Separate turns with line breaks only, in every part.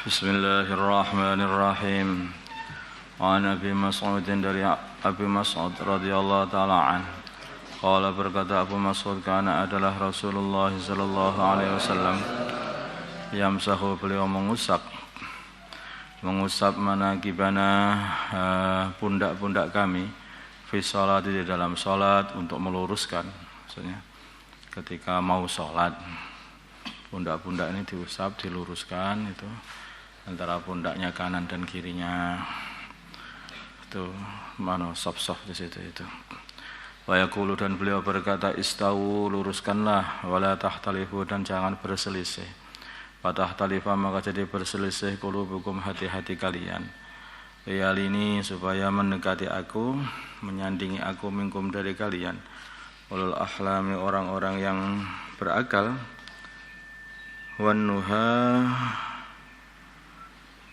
Bismillahirrahmanirrahim. An Abi Mas'ud dari Abi Mas'ud radhiyallahu taala anhu. Qala berkata Abu Mas'ud, kana adalah Rasulullah sallallahu alaihi wasallam yamsahu, beliau mengusap manakibana, pundak-pundak kami fi shalat, di dalam salat, untuk meluruskan. Maksudnya ketika mau salat, pundak-pundak ini diusap, diluruskan, itu antara pundaknya kanan dan kirinya. Itu mana sop-sop di situ itu. Wa yaqulu, dan beliau berkata, istawu, luruskanlah, wala tahtalifu, dan jangan berselisih. Wa tahtalifa, maka jadi berselisih qulubukum, hati-hati kalian. Liyalini, supaya mendekati aku, menyandingi aku, minkum, dari kalian. Ulul ahlami, orang-orang yang berakal, wan nuha,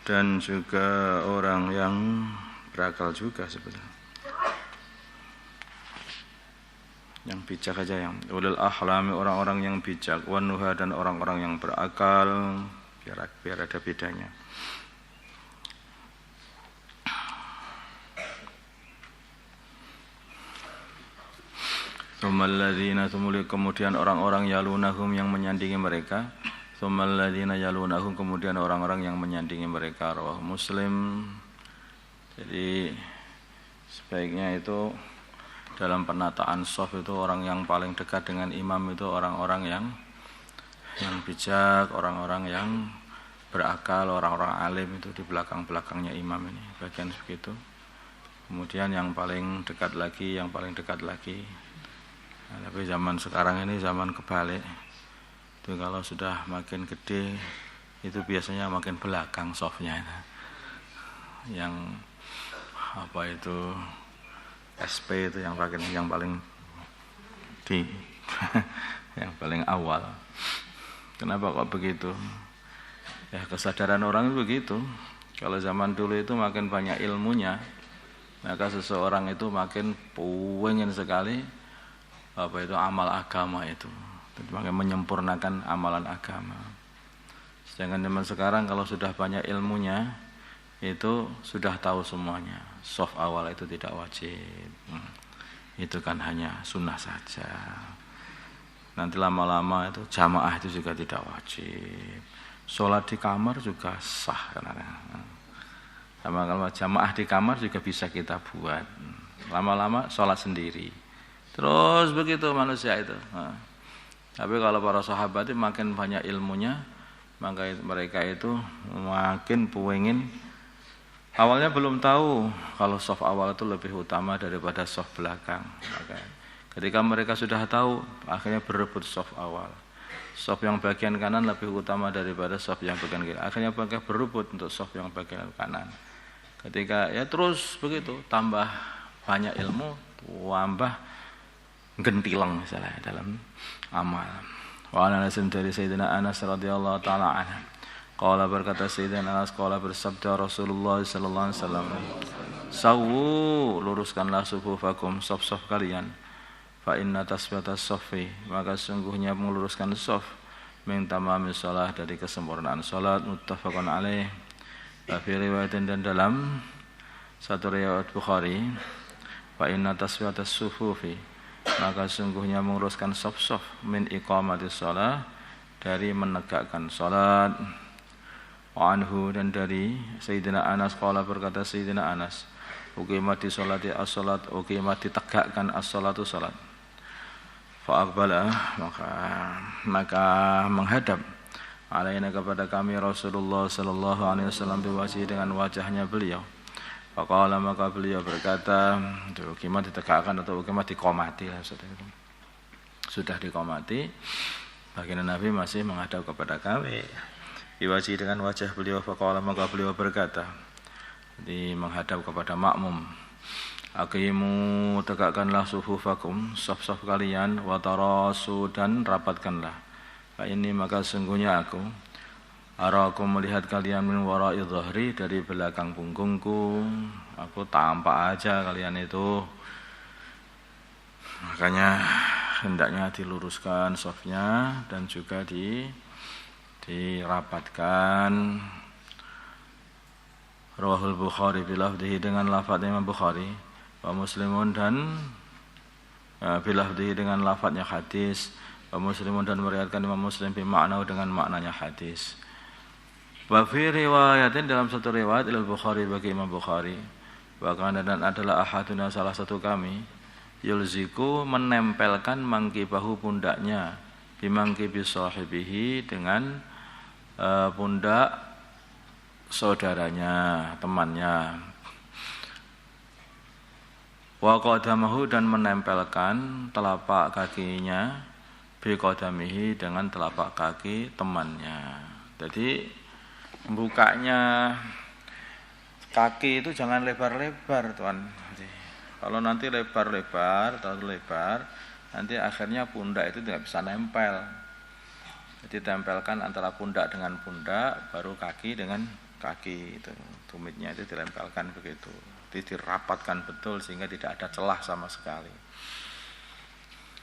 dan juga orang yang berakal juga sebetulnya. Yang bijak aja, yang ulul ahlami, orang-orang yang bijak, wan nuha, dan orang-orang yang berakal, biar ada bedanya. Tsumalladzina, kemudian orang-orang yalunahum, yang menyandingi mereka. Tsumalladzina yalunahum, kemudian orang-orang yang menyandingi mereka. Rawahu Muslim. Jadi sebaiknya itu dalam penataan shaf itu orang yang paling dekat dengan imam itu orang-orang yang bijak, orang-orang yang berakal, orang-orang alim, itu di belakang-belakangnya imam ini, bagian begitu. Kemudian yang paling dekat lagi. Nah, tapi zaman sekarang ini zaman kebalik. Itu kalau sudah makin gede itu biasanya makin belakang shafnya. Yang apa itu SP itu yang paling yang paling awal. Kenapa kok begitu? Ya, kesadaran orang itu begitu. Kalau zaman dulu itu makin banyak ilmunya, maka seseorang itu makin pengen sekali apa itu amal agama itu. Makin menyempurnakan amalan agama. Sedangkan zaman sekarang kalau sudah banyak ilmunya, itu sudah tahu semuanya. Shaf awal itu tidak wajib. Itu kan hanya sunnah saja. Nanti lama-lama itu jamaah itu juga tidak wajib. Sholat di kamar juga sah. Sama kalau jamaah di kamar juga bisa kita buat. Lama-lama sholat sendiri. Terus begitu manusia itu. Tapi kalau para sahabat itu makin banyak ilmunya, maka mereka itu makin pengen. Awalnya belum tahu kalau shaf awal itu lebih utama daripada shaf belakang. Maka ketika mereka sudah tahu, akhirnya berebut shaf awal. Shaf yang bagian kanan lebih utama daripada shaf yang bagian kiri. Akhirnya mereka berebut untuk shaf yang bagian kanan. Ketika ya terus begitu, tambah banyak ilmu, tambah gentilang misalnya dalam amal. Wa ana dari Sayyidina Anas radhiyallahu taala anhu. Qala, berkata Sayyidina Anas, qala, bersabda Rasulullah sallallahu alaihi wasallam, sawu, luruskanlah sufufakum, shaf-shaf kalian. Fa inna tasbihatas shaffi, maka sungguhnya meluruskan shaf min tamamis shalah, dari kesempurnaan salat. Muttafaqun alaih. Fi riwayatin, dan dalam satu riwayat Bukhari, fa inna tasbihatas sufufi, maka sungguhnya meluruskan shaf-shaf min iqamatis shalah, dari menegakkan salat. Anhu, dan dari Sayyidina Anas, qala, berkata Sayyidina Anas, uqimati sholati as-salat, uqimat, ditegakkan as-salatu salat. Fa aqbala, maka menghadap alaina, kepada kami, Rasulullah sallallahu alaihi wasallam biwajhi, dengan wajahnya beliau. Fa qala, maka beliau berkata, uqimat ditegakkan atau uqimat diqomati, sudah diqomati, baginda Nabi masih menghadap kepada kami. Diwaji, dengan wajah beliau. Faqala, maka beliau berkata, di menghadap kepada makmum, aqimu, tegakkanlah sufufakum, shaf-shaf kalian, wa tarasu, dan rapatkanlah. Fa ini, maka sungguhnya aku, arakum, melihat kalian, min wara'i dhahri, dari belakang punggungku. Aku tampak aja kalian itu. Makanya hendaknya diluruskan shafnya dan juga dirapatkan. Rawahul Bukhari bilafdihi dengan lafadz Imam Bukhari, wa Muslimun dan bilafdihi dengan lafadznya hadis, wa Muslimun dan meriwayatkan Imam Muslim bi makna dengan maknanya hadis. Wa fi riwayatin dalam satu riwayat ilal Bukhari bagi Imam Bukhari, wa kana dan adalah ahaduna salah satu kami yulziku menempelkan mangkibahu pundaknya bimangkibi sahibihi dengan pundak saudaranya, temannya. Wa qadamahu dan menempelkan telapak kakinya bi qadamihi dengan telapak kaki temannya. Jadi bukanya kaki itu jangan lebar-lebar, Tuan. Kalau nanti lebar-lebar, terlalu lebar, nanti akhirnya pundak itu tidak bisa nempel. Jadi tempelkan antara pundak dengan pundak, baru kaki dengan kaki itu. Tumitnya itu dilempelkan begitu. Jadi dirapatkan betul sehingga tidak ada celah sama sekali.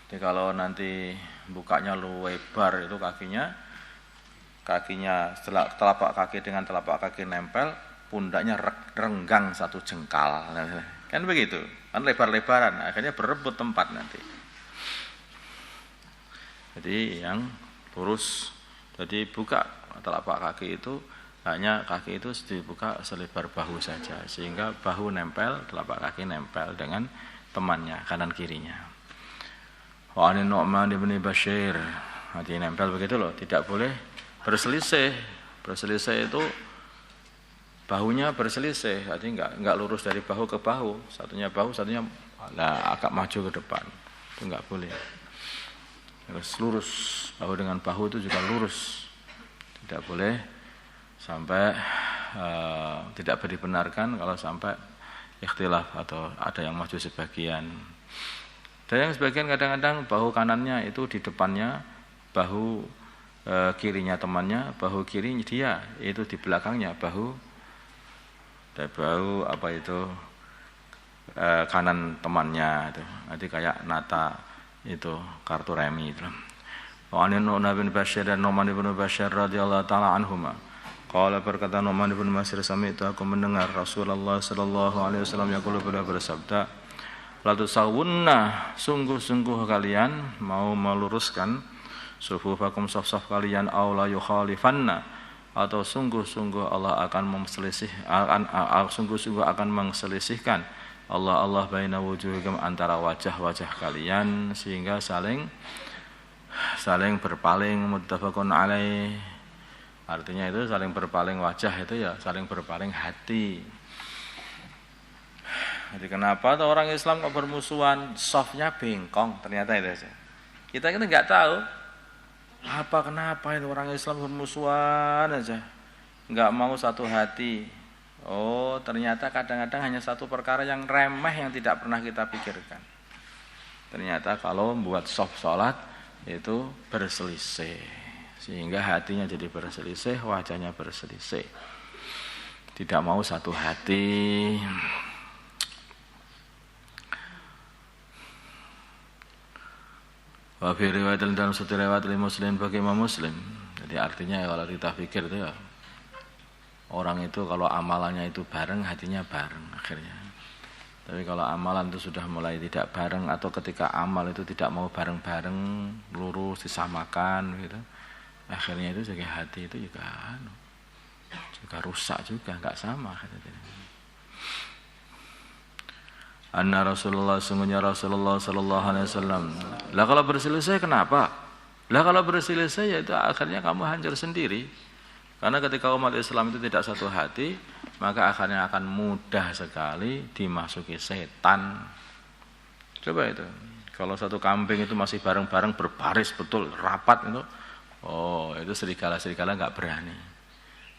Jadi kalau nanti bukanya lebar itu kakinya telapak kaki dengan telapak kaki nempel, pundaknya renggang satu jengkal. Kan begitu, kan lebar-lebaran, akhirnya berebut tempat nanti. Jadi yang lurus, jadi buka telapak kaki itu hanya kaki itu dibuka selebar bahu saja, sehingga bahu nempel, telapak kaki nempel dengan temannya kanan kirinya. Wa an Nu'man bin Bashir, hati nempel begitu loh, tidak boleh berselisih. Berselisih itu bahunya berselisih, artinya enggak lurus dari bahu ke bahu, satunya agak maju ke depan, itu enggak boleh. Harus lurus, bahu dengan bahu itu juga lurus, tidak boleh sampai tidak dibenarkan kalau sampai ikhtilaf atau ada yang maju sebagian. Dan yang sebagian kadang-kadang bahu kanannya itu di depannya, bahu kirinya temannya, bahu kirinya dia itu di belakangnya bahu kanan temannya itu. Nanti kayak nata itu kartu remi itu. Wa an Nu'man bin Bashir dan Nu'man bin Bashir radhiyallahu taala anhuma. Qala berkata Nu'man bin Bashir, sami'tu aku mendengar Rasulullah sallallahu alaihi wasallam yaqulu beliau bersabda, la tusawwunna, sungguh-sungguh kalian mau meluruskan sufufakum saf-saf kalian, aw la yukhalifanna, atau sungguh-sungguh Allah akan mengselisihkan Allah baina wujuhikum antara wajah-wajah kalian sehingga saling berpaling. Muttafaqun alaih, artinya itu saling berpaling wajah itu ya saling berpaling hati. Jadi kenapa tuh orang Islam kok bermusuhan, softnya bengkong, ternyata itu saja. Kita nggak tahu kenapa itu orang Islam bermusuhan aja, nggak mau satu hati. Oh, ternyata kadang-kadang hanya satu perkara yang remeh yang tidak pernah kita pikirkan. Ternyata kalau membuat soft sholat itu berselisih, sehingga hatinya jadi berselisih, wajahnya berselisih, tidak mau satu hati. Wa fi riwayat dalam satu riwayat Muslim bagi Imam Muslim. Jadi artinya kalau kita pikir itu ya, orang itu kalau amalannya itu bareng, hatinya bareng akhirnya. Tapi kalau amalan itu sudah mulai tidak bareng, atau ketika amal itu tidak mau bareng-bareng, lurus disamakan gitu, akhirnya itu jadi hati itu juga rusak juga, enggak sama. Anna Rasulullah, sungguhnya Rasulullah sallallahu alaihi wasallam. Lah kalau berselisih kenapa? Lah kalau berselisih ya itu akhirnya kamu hancur sendiri. Karena ketika umat Islam itu tidak satu hati, maka akhirnya akan mudah sekali dimasuki setan. Coba itu. Kalau satu kambing itu masih bareng-bareng berbaris betul, rapat itu, itu serigala-serigala enggak berani.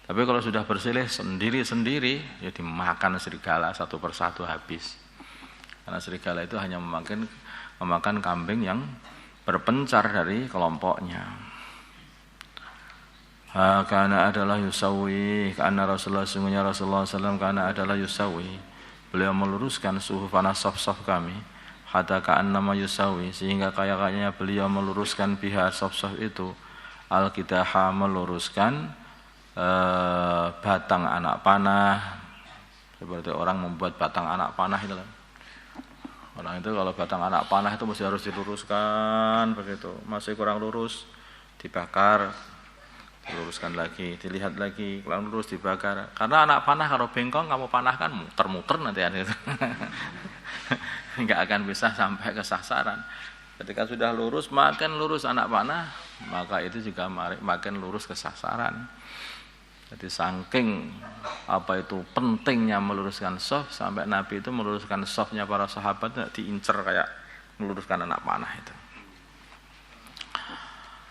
Tapi kalau sudah berselisih sendiri-sendiri, ya dimakan serigala satu persatu habis. Karena serigala itu hanya memakan kambing yang berpencar dari kelompoknya. Karena adalah yusawi, karena Rasulullah sungguhnya Rasulullah SAW karena adalah yusawi, beliau meluruskan suhufana saf-saf kami, hatta ka'annama yusawi, sehingga kayaknya beliau meluruskan pihak saf-saf itu, al-kidaha meluruskan batang anak panah, Seperti orang membuat batang anak panah itu kan. Orang itu kalau batang anak panah itu mesti harus diluruskan begitu. Masih kurang lurus, dibakar, diluruskan lagi, dilihat lagi, kurang lurus dibakar. Karena anak panah kalau bengkong kamu panahkan muter-muter nanti ada itu. Enggak akan bisa sampai ke sasaran. Ketika sudah lurus, makin lurus anak panah, maka itu juga makin lurus ke sasaran. Jadi saking apa itu pentingnya meluruskan shaf, sampai Nabi itu meluruskan shafnya para sahabat diincer kayak meluruskan anak panah itu.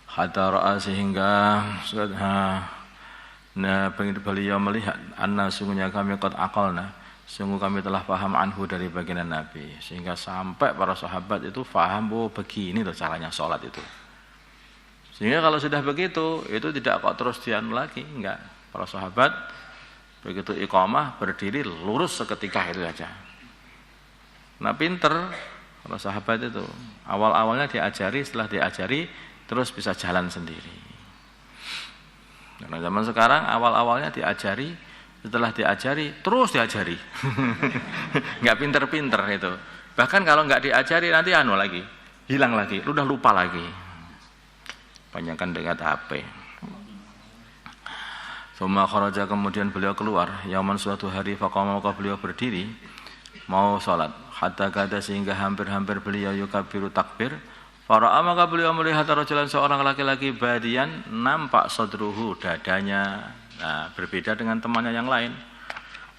Hatta ra'a sehingga beliau melihat anna sungguhnya kami qad aqalna, sungguh kami telah paham anhu dari baginda Nabi, sehingga sampai para sahabat itu paham bahwa begini loh caranya sholat itu. Sehingga kalau sudah begitu, itu tidak kok terus dianu lagi, enggak. Para sahabat begitu iqamah berdiri lurus seketika itu saja. Nah pinter para sahabat itu. Awal-awalnya diajari, setelah diajari terus bisa jalan sendiri. Karena zaman sekarang awal-awalnya diajari, setelah diajari terus diajari. Enggak pinter-pinter itu. Bahkan kalau enggak diajari nanti anu lagi, hilang lagi, udah lupa lagi. Banyakkan dengan HP. Summa kharaja, kemudian beliau keluar, yaman suatu hari, faqama, maka beliau berdiri mau salat, hatta kada sehingga hampir-hampir beliau yukabiru takbir, fara'a maka beliau melihat rajulan seorang laki-laki badian, nampak sadruhu dadanya. Nah, berbeda dengan temannya yang lain.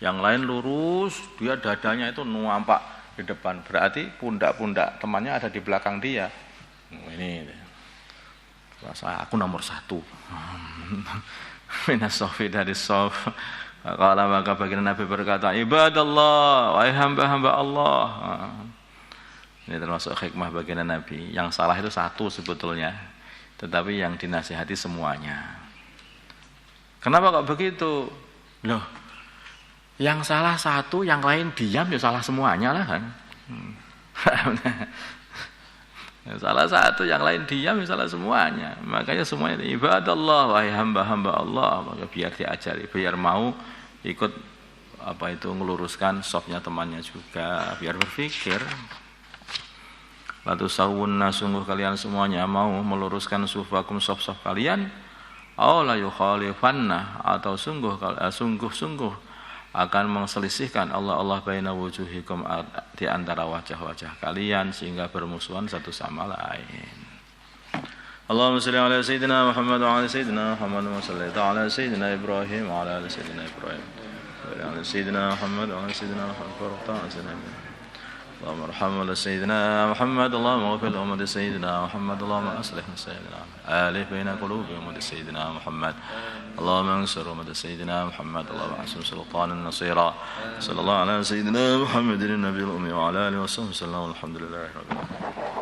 Yang lain lurus, dia dadanya itu nampak di depan, berarti pundak-pundak temannya ada di belakang dia. Ini rasa aku nomor 1. Minas sofi, dari sof. Kalau maka baginda Nabi berkata, ibadallah, wahai hamba-hamba Allah. Ini termasuk hikmah baginda Nabi. Yang salah itu satu sebetulnya, tetapi yang dinasihati semuanya. Kenapa kok begitu? Loh, yang salah satu, yang lain diam, ya salah semuanya lah kan. Salah satu, yang lain diam, salah semuanya. Makanya semuanya ibadallah, wahai hamba-hamba Allah. Maka biar diajari, biar mau ikut apa itu meluruskan shafnya temannya juga, biar berpikir. Latu sawunna, sungguh kalian semuanya mau meluruskan sufakum, shaf-shaf kalian. Aw la yukhalifanna, atau sungguh-sungguh akan mengselisihkan Allah baina wujuhikum, di antara wajah-wajah kalian, sehingga bermusuhan satu sama lain. Allahumma shalli ala sayyidina Muhammad wa ala sayyidina Muhammad wa salli ala sayyidina Ibrahim wa ala sayyidina Ibrahim wa ala sayyidina Muhammad wa ala sayyidina Muhammad. اللهم ارحم سيدنا محمد، اللهم اغفر لأمة سيدنا محمد، اللهم أصلح سيدنا آله بين قلوبهم أمة سيدنا محمد، اللهم انصر أمة سيدنا محمد، اللهم أحسن سلطانا نصيرا. صلى الله على سيدنا محمد النبي الأمي وعلى آله وصحبه وسلم، والحمد لله رب العالمين.